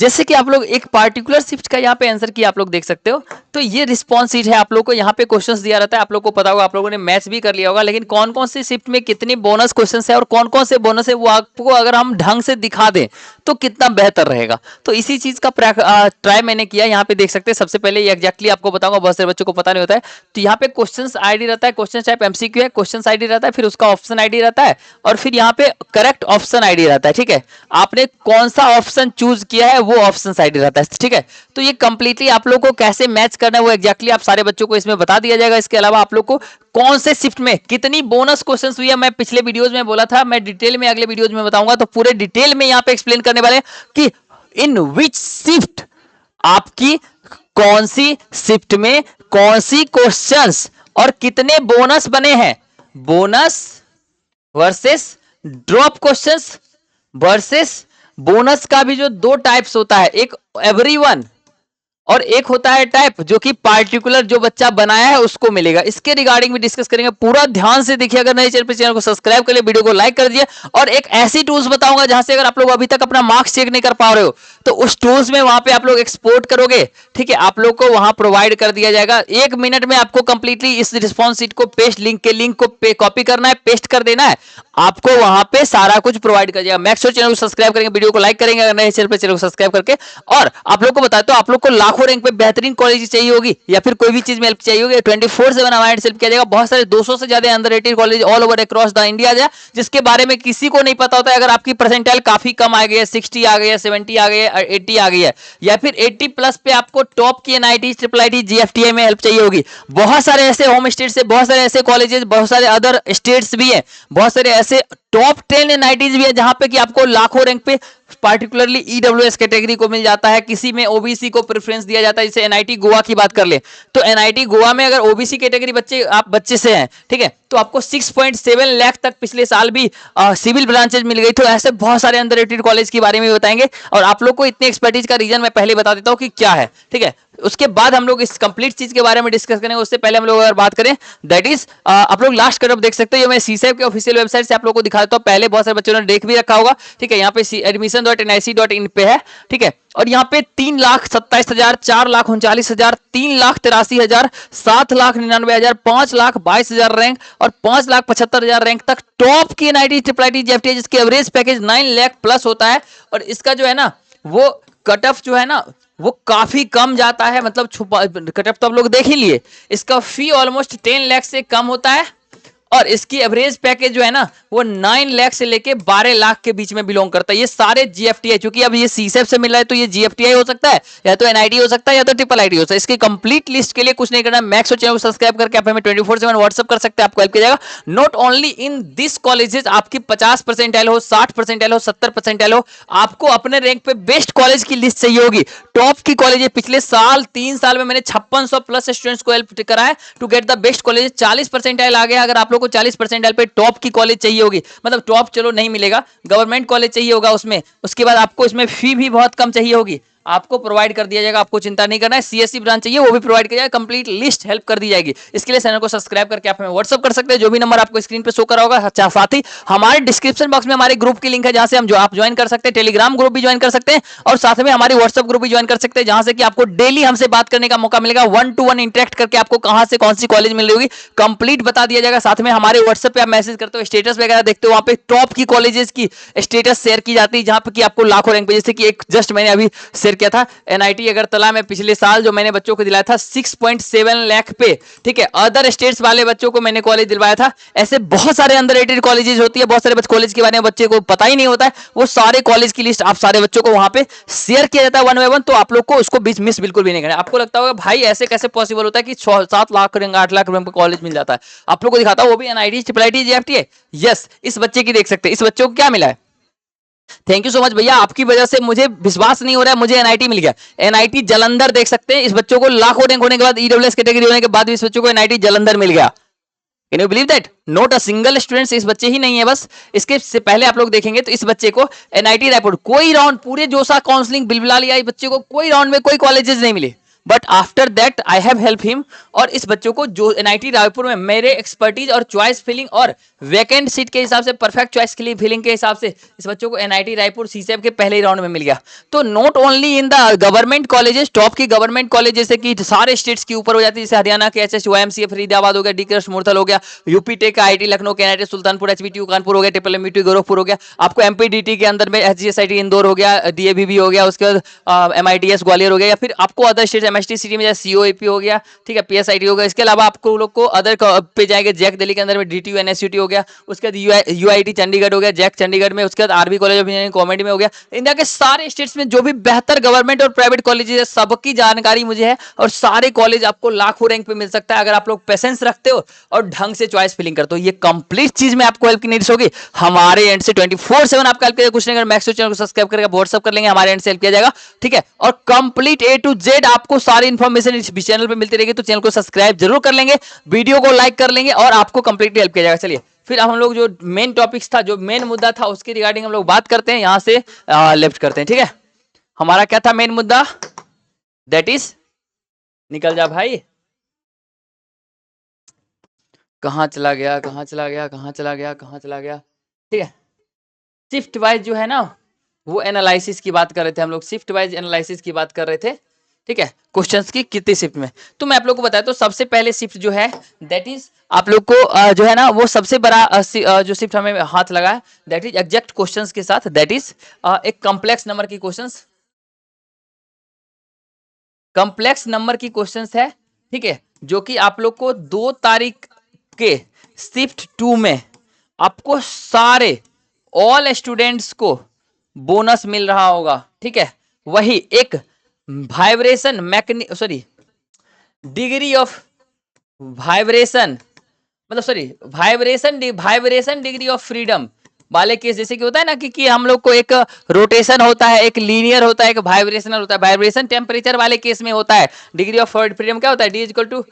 जैसे कि आप लोग एक पार्टिकुलर शिफ्ट का यहाँ पे आंसर की आप लोग देख सकते हो, तो ये रिस्पॉन्स शीट है। आप लोग को यहाँ पे क्वेश्चंस दिया रहता है, आप लोग को पता होगा, आप लोगों ने मैथ्स भी कर लिया होगा, लेकिन कौन कौन सी शिफ्ट में कितनी बोनस क्वेश्चंस है और कौन कौन से बोनस है वो आपको अगर हम ढंग से दिखा दें तो कितना बेहतर रहेगा। तो इसी चीज का ट्राई मैंने किया। यहाँ पे देख सकते हैं, सबसे पहले एग्जैक्टली आपको बताऊंगा, बहुत सारे बच्चों को पता नहीं होता है। तो यहाँ पे क्वेश्चन आईडी रहता है, क्वेश्चन टाइप एमसीक्यू है, क्वेश्चन आईडी रहता है, फिर उसका ऑप्शन आईडी रहता है, और फिर यहाँ पे करेक्ट ऑप्शन आईडी रहता है। ठीक है, आपने कौन सा ऑप्शन चूज किया है वो ऑप्शन आईडी रहता है। ठीक है, तो ये कंप्लीटली आप लोग को कैसे मैच करना है वो एग्जैक्टली आप सारे बच्चों को इसमें बता दिया जाएगा। इसके अलावा आप लोग को कौन से शिफ्ट में कितनी बोनस क्वेश्चंस हुई है, मैं पिछले वीडियोस में बोला था, मैं डिटेल में अगले वीडियोस में बताऊंगा, तो पूरे डिटेल में यहाँ पे एक्सप्लेन करने वाले कि इन विच शिफ्ट आपकी कौन सी शिफ्ट में कौन सी क्वेश्चंस और कितने बोनस बने हैं। Bonus versus drop questions versus bonus का भी जो दो टाइप्स होता है, एक एवरीवन और एक होता है टाइप जो कि पार्टिकुलर जो बच्चा बनाया है उसको मिलेगा। इसके रिगार्डिंग भी डिस्कस करेंगे, पूरा ध्यान से देखिए। अगर नए चैनल पर, चैनल को सब्सक्राइब कर लिए, वीडियो को लाइक कर दिए, और एक ऐसी टूल्स बताऊंगा जहां से अगर आप लोग अभी तक अपना मार्क्स चेक नहीं कर पा रहे हो तो उस टूल्स में वहां पे आप लोग एक्सपोर्ट करोगे। ठीक है, आप लोग को वहां प्रोवाइड कर दिया जाएगा। 1 मिनट में आपको कंप्लीटली इस रिस्पॉन्स शीट को पेस्ट, लिंक के लिंक को कॉपी करना है, पेस्ट कर देना है, आपको वहां पे सारा कुछ प्रोवाइड कर दिया। मैक्स चैनल को सब्सक्राइब करेंगे, वीडियो को लाइक करेंगे अगर नए चैनल पे, चैनल को सब्सक्राइब करके। और आप लोग को बताते हो, आप लोग को लाखों रैंक पे बेहतरीन कॉलेज चाहिए होगी या फिर कोई भी चीज में हेल्प चाहिए होगी, 24/7 हमारे हेल्प किया जाएगा। बहुत सारे 200 से ज्यादा underrated college all over across the India है, जिसके बारे में किसी को नहीं पता होता है। अगर आपकी परसेंटाइल काफी कम आ गई है, 60 आ गई है, 70 आ गई है, 80 आ गई है, या फिर 80 प्लस पे आपको टॉप की एनआईटी, ट्रिपल आईटी, जीएफटीआई में हेल्प चाहिए होगी। बहुत सारे ऐसे होम स्टेट से, बहुत सारे ऐसे कॉलेजेस, बहुत सारे अदर स्टेट्स भी है, बहुत सारे ऐसे टॉप 10 एनआईटीज भी है जहां पे कि आपको लाखों रैंक पे पार्टिकुलरली ईडब्ल्यूएस कैटेगरी को मिल जाता है, किसी में ओबीसी को प्रेफरेंस दिया जाता है। जैसे एनआईटी गोवा की बात कर ले तो एनआईटी गोवा में अगर ओबीसी कैटेगरी बच्चे आप बच्चे से हैं, ठीक है, तो आपको 6.7 लाख तक पिछले साल भी सिविल ब्रांचेज मिल गई। तो ऐसे बहुत सारे अंडररेटेड कॉलेज के बारे में बताएंगे, और आप लोग को इतने एक्सपर्टीज का रीजन मैं पहले बता देता हूं कि क्या है। ठीक है, उसके बाद हम लोग इस कंप्लीट चीज के बारे में डिस्कस करेंगे। उससे पहले हम लोग अगर बात करें, दैट इज आप लोग लास्ट कट देख सकते हो, ये मैं सीसैप के ऑफिशियल वेबसाइट से आप लोग को दिखा देता हूं। पहले बहुत सारे बच्चों ने देख भी रखा होगा। ठीक है, यहाँ पे admission.nic.in पे है। ठीक है, और यहाँ पे 3,27,000, 4,39,000, 3,83,000, 7,99,000, 5,22,000 रैंक और 5,75,000 रैंक तक टॉप की एनआईटी, ट्रिपल आईटी, जीएफटीआई, जिसकी एवरेज पैकेज 9 लाख प्लस होता है। और इसका जो है ना वो कट ऑफ जो है ना वो काफी कम जाता है, मतलब छुपा कट ऑफ तो आप लोग देख ही लिए। इसका फी ऑलमोस्ट 10 लाख से कम होता है, और इसकी एवरेज पैकेज जो है ना वो 9 लाख से लेके 12 लाख के बीच में बिलोंग करता है। ये सारे जीएफटीआई, क्योंकि अब ये सीसैप से मिल रहा है तो ये जीएफटीआई हो सकता है, या तो एनआईटी हो सकता है, या तो ट्रिपल आईटी हो सकता है। इसकी कंप्लीट लिस्ट के लिए कुछ नहीं करना, मैक्स चैनल को सब्सक्राइब करके आप हमें 24/7 व्हाट्सएप कर सकते हैं, आपको हेल्प किया जाएगा। Not only in this colleges, आपकी 50 परसेंटाइल हो, 60 परसेंटाइल हो, 70 परसेंटाइल हो, आपको अपने रैंक पे बेस्ट कॉलेज की लिस्ट चाहिए होगी, टॉप की कॉलेज। पिछले साल 3 साल में मैंने 5600 प्लस स्टूडेंट्स को हेल्प करा है to get the best college. 40 percentile आ गया, अगर आप लोग को 40 परसेंटाइल पे टॉप की कॉलेज चाहिए होगी, मतलब टॉप चलो नहीं मिलेगा, गवर्नमेंट कॉलेज चाहिए होगा उसमें, उसके बाद आपको इसमें फी भी बहुत कम चाहिए होगी, आपको प्रोवाइड कर दिया जाएगा, आपको चिंता नहीं करना है। सीएससी ब्रांच चाहिए वो भी प्रोवाइड किया जाएगा, कंप्लीट लिस्ट हेल्प कर दी जाएगी। इसके लिए चैनल को सब्सक्राइब करके आप हमें व्हाट्सएप कर सकते हैं, जो भी नंबर आपको स्क्रीन पे शो करा होगा। साथ ही हमारे डिस्क्रिप्शन बॉक्स में हमारे ग्रुप की लिंक है, जहां से हम जो आप ज्वाइन कर सकते हैं, टेलीग्राम ग्रुप भी ज्वाइन कर सकते हैं, और साथ में हमारी व्हाट्सएप ग्रुप भी ज्वाइन कर सकते हैं, जहां से कि आपको डेली हमसे बात करने का मौका मिलेगा। 1-to-1 इंटरेक्ट करके आपको कहां से कौन सी कॉलेज मिल रही होगी कंप्लीट बता दिया जाएगा। साथ में हमारे व्हाट्सएप पे आप मैसेज करते हो, स्टेटस वगैरह देखते हो, वहां पे टॉप की कॉलेजेस की स्टेटस शेयर की जाती है, जहां पे कि आपको लाखों रैंक पे, जैसे कि एक जस्ट मैंने अभी शेयर किया था एनआईटी अगरतला में पिछले साल जो मैंने बच्चों को दिलाया था 6.7 लाख पे। ठीक है, अदर स्टेट्स वाले बच्चों को मैंने कॉलेज दिलवाया था। ऐसे बहुत सारे अंडररेटेड कॉलेजेस होती है, बहुत सारे कॉलेज के बारे में बच्चे को पता ही नहीं होता है, वो सारे कॉलेज की लिस्ट आप सारे बच्चों को वहां पे शेयर किया जाता है 1 by 1। तो आप लोग को उसको बीच मिस बिल्कुल भी नहीं करना। आपको लगता होगा भाई ऐसे कैसे पॉसिबल होता है कि 7 लाख 8 लाख रुपए कॉलेज मिल जाता है, आप लोग को दिखाता हूं, वो भी NIT, triple IT, GFTI. Yes, इस बच्चे की देख सकते हैं, इस बच्चों को क्या मिला है। थैंक यू सो मच भैया, आपकी वजह से मुझे विश्वास नहीं हो रहा है, मुझे एनआईटी मिल गया। एनआईटी जालंधर देख सकते हैं, इस बच्चों को लाखों रैंक होने के बाद, ईडब्ल्यूएस कैटेगरी होने के बाद भी इस बच्चों को एनआईटी जालंधर मिल गया। Can you believe that? Not a single student इस बच्चे ही नहीं है बस। इसके से पहले आप लोग देखेंगे तो इस बच्चे को एनआईटी रायपुर कोई राउंड, पूरे जोसा काउंसलिंग बिलबिला लिया, इस बच्चे को कोई राउंड में कोई कॉलेजेस नहीं मिले, but after that I have help him. और इस बच्चों को जो एनआईटी रायपुर में मेरे एक्सपर्टीज और चॉइस फिलिंग और वैकेंट सीट के हिसाब से, परफेक्ट चॉइस फिलिंग के हिसाब से इस बच्चों को एनआईटी रायपुर सीसेब के पहले ही राउंड में मिल गया। तो not only in the government colleges, top की गवर्नमेंट कॉलेज जैसे कि सारे स्टेट्स के ऊपर हो जाती है, जैसे हरियाणा के एचएसयूआईएमसीए फरीदाबाद हो गया, डी कृष्ण मूर्थल हो गया, यूपी टेक का आईटी लखनऊ के एनआईटी सुल्तानपुर, एचबीटीयू कानपुर हो गया, ट्रिपल एमईटी गोरखपुर हो गया, आपको एमपीडीटी के अंदर में एचजीएसआईटी इंदौर हो गया, डीएवीबी हो गया, उसके बाद एमआईटीएस ग्वालियर हो गया, या फिर आपको अदर स्टेट एमएसटी सिटी में जैसे सीओएपी हो गया, ठीक है, पीएसआईटी हो गया। इसके अलावा आपको लोग को अदर पे जाएंगे, जैक दिल्ली के अंदर में डीटीयू एनएसयूटी हो गया, उसके बाद यूआईटी चंडीगढ़ हो गया, जैक चंडीगढ़ में, उसके बाद आरबी कॉलेज ऑफ इंजीनियरिंग कॉमेडी में हो गया। इंडिया के सारे स्टेट्स में जो भी बेहतर गवर्नमेंट और प्राइवेट कॉलेजेस है सबकी जानकारी मुझे है, और सारे कॉलेज आपको लाखों रैंक पे मिल सकता है अगर आप लोग पेशेंस रखते हो और ढंग से चॉइस फिलिंग करते हो। ये कंप्लीट चीज में आपको हेल्प की नीड्स होगी, हमारे एंड से 24/7 आपका हेल्प किया। कुछ नहीं, अगर मैक्स चैनल को सब्सक्राइब करके व्हाट्सएप कर लेंगे, हमारे एंड से हेल्प किया जाएगा, ठीक है। और कंप्लीट ए टू जेड आपको सारी इंफॉर्मेशन इस चैनल पे मिलती रहेगी, तो चैनल को सब्सक्राइब जरूर कर लेंगे, वीडियो को लाइक कर लेंगे और आपको कंप्लीटली हेल्प किया जाएगा। चलिए फिर हम लोग जो मेन टॉपिक्स था, जो मेन मुद्दा था, उसके रिगार्डिंग हम लोग बात करते हैं। यहां से लेफ्ट करते हैं, ठीक है। हमारा क्या था मेन मुद्दा, दैट इज, निकल जा भाई, कहां चला गया, कहां चला गया, कहां चला गया, कहां चला गया, ठीक है। शिफ्ट वाइज जो है ना, वो एनालिसिस की बात कर रहे थे हम लोग, शिफ्ट वाइज एनालिसिस की बात कर रहे थे, ठीक है। क्वेश्चंस की कितनी शिफ्ट में, तो मैं आप लोग को बताया, तो सबसे पहले शिफ्ट जो है दैट इज आप लोग को जो है ना, वो सबसे बड़ा जो शिफ्ट हमें हाथ लगा है दैट इज एग्जैक्ट क्वेश्चंस के साथ, दैट इज एक कॉम्प्लेक्स नंबर की क्वेश्चंस, कॉम्प्लेक्स नंबर की क्वेश्चंस है, ठीक है, जो कि आप लोग को 2 तारीख के शिफ्ट 2 में आपको सारे ऑल स्टूडेंट्स को बोनस मिल रहा होगा, ठीक है। वही एक वाइब्रेशन डिग्री ऑफ वाइब्रेशन, मतलब वाइब्रेशन डिग्री ऑफ फ्रीडम वाले केस, जैसे कि होता है ना कि हम लोग को एक रोटेशन होता है, एक लीनियर होता है, एक वाइब्रेशनल होता है। वाइब्रेशन टेम्परेचर वाले केस में होता है, डिग्री ऑफ फ्रीडम क्या होता है, डी इक्वल टू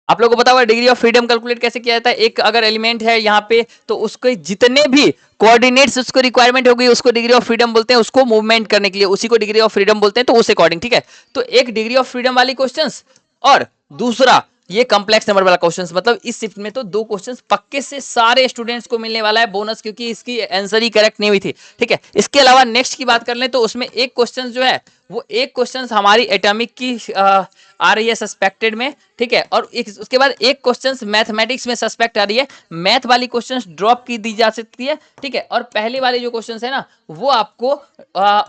आप लोगों को पता होगा डिग्री ऑफ फ्रीडम कैलकुलेट कैसे किया जाता है। एक अगर एलिमेंट है यहाँ पे, तो उसके जितने भी कोऑर्डिनेट्स उसको रिक्वायरमेंट होगी उसको डिग्री ऑफ फ्रीडम बोलते हैं, उसको मूवमेंट करने के लिए उसी को डिग्री ऑफ फ्रीडम बोलते हैं, तो उस अकॉर्डिंग, ठीक है। तो एक डिग्री ऑफ फ्रीडम वाली क्वेश्चंस और दूसरा ये कॉम्प्लेक्स नंबर वाला क्वेश्चंस, मतलब इस शिफ्ट में तो 2 क्वेश्चंस पक्के से सारे स्टूडेंट्स को मिलने वाला है बोनस, क्योंकि इसकी आंसर ही करेक्ट नहीं हुई थी, ठीक है। इसके अलावा नेक्स्ट की बात कर लें तो उसमें एक क्वेश्चन जो है वो एक क्वेश्चन हमारी एटॉमिक की आ रही है सस्पेक्टेड में, ठीक है। और उसके बाद एक क्वेश्चंस मैथमेटिक्स में सस्पेक्ट आ रही है, मैथ वाली क्वेश्चंस ड्रॉप की दी जा सकती है, ठीक है। और पहले वाले जो क्वेश्चंस है ना, वो आपको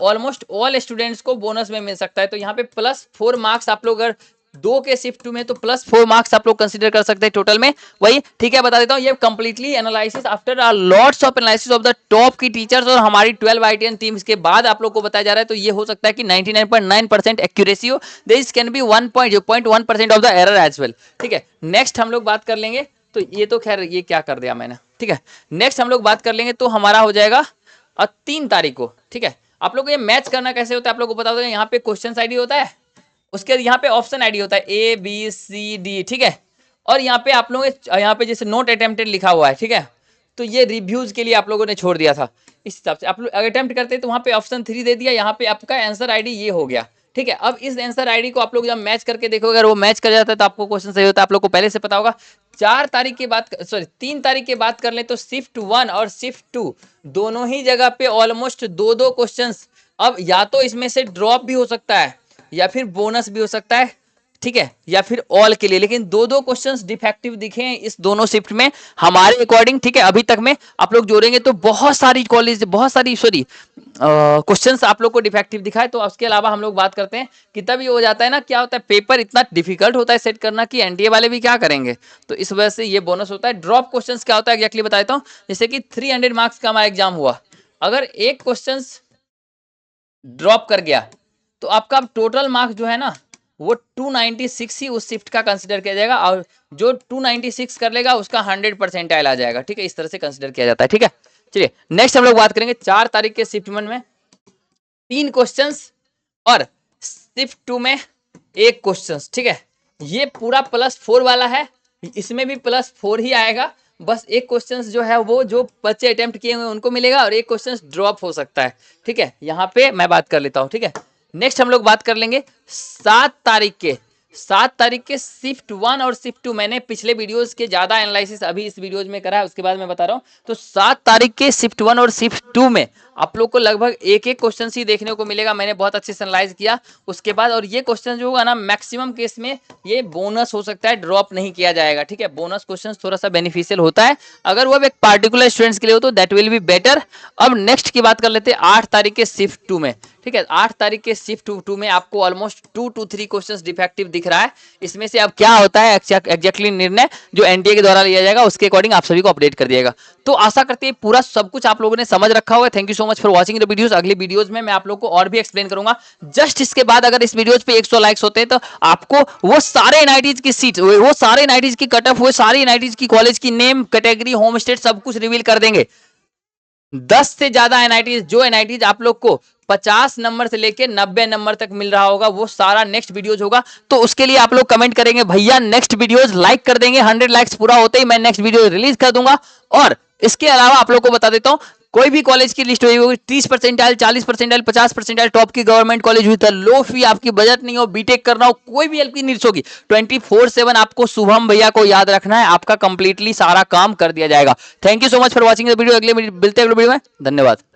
ऑलमोस्ट ऑल स्टूडेंट्स को बोनस में मिल सकता है। तो यहाँ पे +4 मार्क्स आप लोग अगर 2 के शिफ्ट 2 में, तो +4 मार्क्स आप लोग कंसीडर कर सकते हैं टोटल में, वही, ठीक है। बता देता हूँ, ये completely analysis after lots of analysis of the top की टीचर्स और हमारी 12 IITian टीम्स के बाद आप लोग को बताया जा रहा है। तो ये हो सकता है कि 99.9% एक्यूरेसी हो, this can be 1.1% of the error as well, ठीक है। नेक्स्ट हम लोग बात कर लेंगे, तो ये तो खैर ये क्या कर दिया मैंने, ठीक है। नेक्स्ट हम लोग बात कर लेंगे, तो हमारा हो जाएगा 3 तारीख को, ठीक है। आप लोग को ये मैच करना कैसे होता है आप लोग को पता होगा, यहाँ पे क्वेश्चन आईडी होता है, उसके यहाँ पे ऑप्शन आईडी होता है ABCD, ठीक है। और यहाँ पे आप लोग यहाँ पे जैसे नोट अटेम्प्टेड लिखा हुआ है, ठीक है, तो ये रिव्यूज के लिए आप लोगों ने छोड़ दिया था। इस हिसाब से आप लोग अटेम्प्ट करते हैं तो वहाँ पे ऑप्शन 3 दे दिया, यहाँ पे आपका आंसर आईडी ये हो गया, ठीक है। अब इस आंसर आईडी को आप लोग जब मैच करके देखोगे, अगर वो मैच कर जाता है तो आपको क्वेश्चन सही होता है, आप लोग को पहले से पता होगा। 3 तारीख की बात कर ले तो शिफ्ट 1 और शिफ्ट 2 दोनों ही जगह पे ऑलमोस्ट 2-2 क्वेश्चन, अब या तो इसमें से ड्रॉप भी हो सकता है या फिर बोनस भी हो सकता है, ठीक है, या फिर ऑल के लिए, लेकिन 2-2 क्वेश्चंस डिफेक्टिव दिखे हैं इस दोनों शिफ्ट में हमारे अकॉर्डिंग, ठीक है। अभी तक में आप लोग जोड़ेंगे तो बहुत सारी क्वेश्चंस आप लोग को डिफेक्टिव दिखा है। तो उसके अलावा हम लोग बात करते हैं कि तब ये हो जाता है ना, क्या होता है, पेपर इतना डिफिकल्ट होता है सेट करना कि एनडीए वाले भी क्या करेंगे, तो इस वजह से ये बोनस होता है। ड्रॉप क्वेश्चंस क्या होता है एग्जैक्टली बता देता हूँ, जैसे कि 300 मार्क्स का हमारा एग्जाम हुआ, अगर एक क्वेश्चन ड्रॉप कर गया तो आपका टोटल मार्क्स जो है ना वो 296 ही उस शिफ्ट का कंसिडर किया जाएगा, और जो 296 कर लेगा उसका 100% आ जाएगा, ठीक है। इस तरह से कंसिडर किया जाता है, ठीक है। चलिए नेक्स्ट हम लोग बात करेंगे 4 तारीख के शिफ्ट 1 में 3 क्वेश्चंस और शिफ्ट 2 में 1 क्वेश्चंस, ठीक है। ये पूरा +4 वाला है, इसमें भी +4 ही आएगा, बस एक क्वेश्चन जो है वो जो बच्चे अटेम्प्ट किए हुए उनको मिलेगा और एक क्वेश्चन ड्रॉप हो सकता है, ठीक है। यहाँ पे मैं बात कर लेता हूँ, ठीक है। नेक्स्ट हम लोग बात कर लेंगे 7 तारीख के शिफ्ट 1 और शिफ्ट 2। मैंने पिछले वीडियोस के ज्यादा एनालिसिस अभी इस वीडियोज में करा है, उसके बाद मैं बता रहा हूँ। तो 7 तारीख के शिफ्ट 1 और शिफ्ट 2 में आप लोग को लगभग एक एक क्वेश्चन ही देखने को मिलेगा। मैंने बहुत अच्छे से एनालाइज किया उसके बाद, और ये क्वेश्चन जो होगा ना मैक्सिमम केस में ये बोनस हो सकता है, ड्रॉप नहीं किया जाएगा, ठीक है। बोनस क्वेश्चन थोड़ा सा बेनिफिशियल होता है अगर वो एक पार्टिकुलर स्टूडेंट्स के लिए हो तो दैट विल बी बेटर। अब नेक्स्ट की बात कर लेते हैं 8 तारीख के शिफ्ट 2 में, ठीक है। 8 तारीख के शिफ्ट 2 में आपको ऑलमोस्ट 2 to 3 क्वेश्चंस डिफेक्टिव दिख रहा है। इसमें से अब क्या होता है एग्जैक्टली निर्णय जो एनडीए के द्वारा लिया जाएगा उसके अकॉर्डिंग आप सभी को अपडेट कर दिएगा। तो आशा करते हैं पूरा सब कुछ आप लोगों ने समझ रखा होगा। Thank you so much for watching the videos. अगली वीडियोस में मैं आप लोग को और भी एक्सप्लेन करूंगा। जस्ट इसके बाद अगर इस वीडियोस पे 100 लाइक्स होते हैं तो आपको वो सारे एनआईटीज की सीट, वो सारे एनआईटीज की कट ऑफ, वो सारी एनआईटीज की कॉलेज की नेम, कैटेगरी, होम स्टेट सब कुछ रिवील कर देंगे। 10 से ज्यादा एनआईटीज, जो एनआईटीज आप लोग को 50 नंबर से लेके 90 नंबर तक मिल रहा होगा, वो सारा नेक्स्ट वीडियोज होगा। तो उसके लिए आप लोग कमेंट करेंगे भैया नेक्स्ट वीडियोज, लाइक कर देंगे। 100 लाइक्स पूरा होते ही मैं नेक्स्ट वीडियो रिलीज कर दूंगा। और इसके अलावा आप लोग को बता देता हूं, कोई भी कॉलेज की लिस्ट होगी 30%, 40%, 50% टॉप की गवर्नमेंट कॉलेज हुई तो लो फी, आपकी बजट नहीं हो, बीटेक करना हो, कोई भी हेल्प की नीड्स होगी 24/7 आपको शुभम भैया को याद रखना है, आपका कंप्लीटली सारा काम कर दिया जाएगा। Thank you so much for watching the video. अगले मिलते हैं अगले वीडियो में। धन्यवाद।